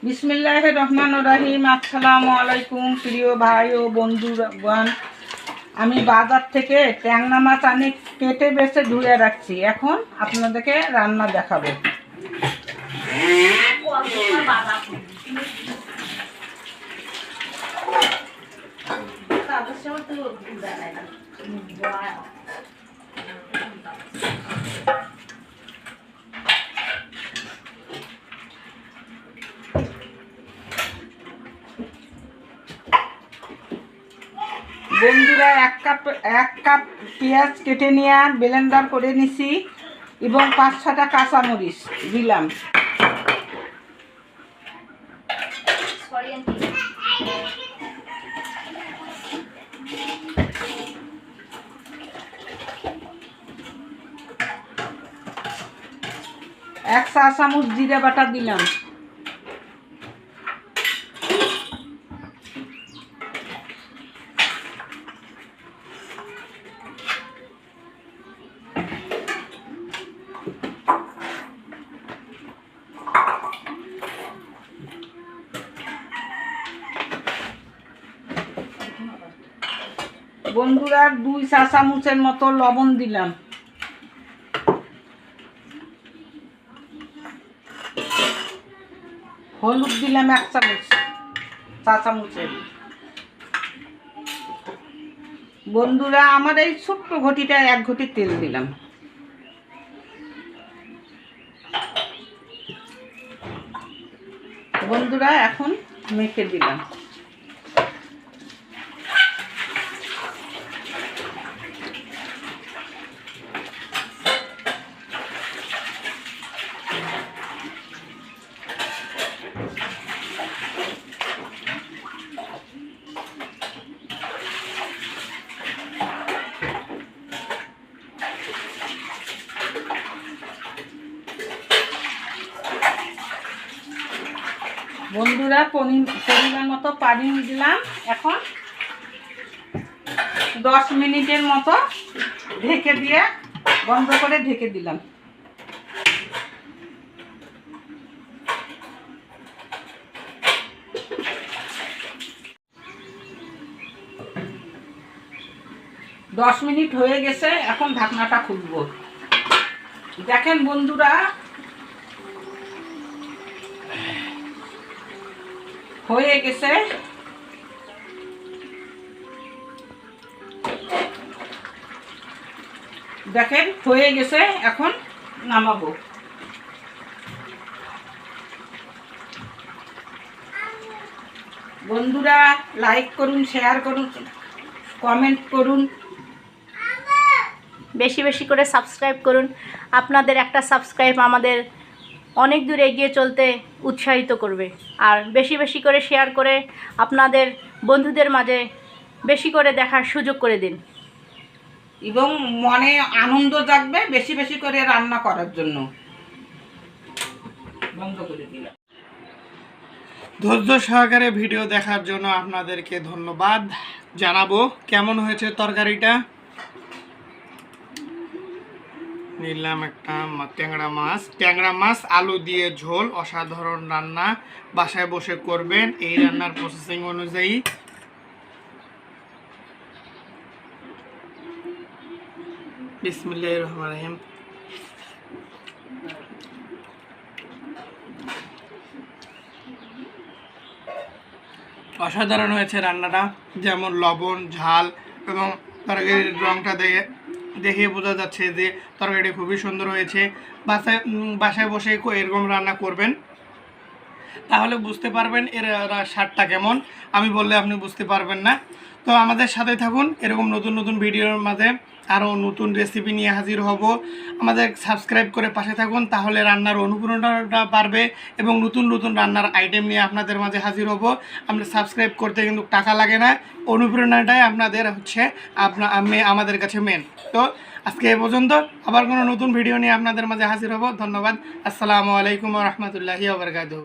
বিসমিল্লাহির রহমানির রহিম। আসসালামু আলাইকুম প্রিয় ভাই ও বন্ধুগণ। আমি বাজার থেকে ট্যাংরা মাছ আনি কেটে বেছে ধুয়ে রাখছি। এখন আপনাদেরকে রান্না দেখাবো। বন্ধুরা, এক কাপ পেঁয়াজ কেটে নিয়ে ব্লেন্ডার করে নিছি এবং 5-6টা কাঁচামরিচ দিলাম। এক চা চামচ জিরে বাটা দিলাম। বন্ধুরা, 2 চা চামচের মতো লবণ দিলাম। হলুদ দিলাম 1 চামচ, চা চামচের। বন্ধুরা, আমার এই ছোট্ট ঘটিটা 1 ঘটি তেল দিলাম। বন্ধুরা, এখন মেখে দিলাম। বন্ধুরা, পরিমাণ মতো পানি দিলাম। এখন 10 মিনিটের মতো ঢেকে দিয়ে বন্ধ করে ঢেকে দিলাম। দশ মিনিট হয়ে গেছে, এখন ঢাকনাটা খুলবো। দেখেন বন্ধুরা, হয়ে গেছে। দেখেন হয়ে গেছে, এখন নামাবো। বন্ধুরা, লাইক করুন, শেয়ার করুন, কমেন্ট করুন, বেশি বেশি করে সাবস্ক্রাইব করুন। আপনাদের একটা সাবস্ক্রাইব আমাদের অনেক দূর এগিয়ে চলতে উৎসাহিত করবে। আর বেশি বেশি করে শেয়ার করে আপনাদের বন্ধুদের মাঝে বেশি করে দেখার সুযোগ করে দিন এবং মনে আনন্দ জাগবে বেশি বেশি করে রান্না করার জন্য। বন্ধ করে দিলাম। ধৈর্য সহকারে ভিডিও দেখার জন্য আপনাদেরকে ধন্যবাদ জানাবো। কেমন হয়েছে তরকারিটা? নিলাম একটা ট্যাংরা মাছ আলু দিয়ে ঝোল, অসাধারণ রান্না। বাসায় বসে করবেন এই রান্নার প্রসেসিং অনুযায়ী। বিসমিল্লাহির রহমানির রহিম। অসাধারণ হয়েছে রান্নাটা, যেমন লবণ, ঝাল এবং তরকারির রঙটা দেখে বোঝা যাচ্ছে যে তরকারিটি খুবই সুন্দর হয়েছে। বাসায় বসে এরকম রান্না করবেন, তাহলে বুঝতে পারবেন এর স্বাদটা কেমন। আমি বললে আপনি বুঝতে পারবেন না। তো আমাদের সাথে থাকুন, এরকম নতুন নতুন ভিডিওর মাঝে আরও নতুন রেসিপি নিয়ে হাজির হব। আমাদের সাবস্ক্রাইব করে পাশে থাকুন, তাহলে রান্নার অনুপ্রেরণাটা বাড়বে এবং নতুন নতুন রান্নার আইটেম নিয়ে আপনাদের মাঝে হাজির হব। আপনার সাবস্ক্রাইব করতে কিন্তু টাকা লাগে না, অনুপ্রেরণাটাই আপনাদের হচ্ছে আমাদের কাছে মেন। তো আজকে এ পর্যন্ত, আবার কোনো নতুন ভিডিও নিয়ে আপনাদের মাঝে হাজির হব। ধন্যবাদ। আসসালামু আলাইকুম ওয়া রাহমাতুল্লাহি ওয়া বারাকাতুহু।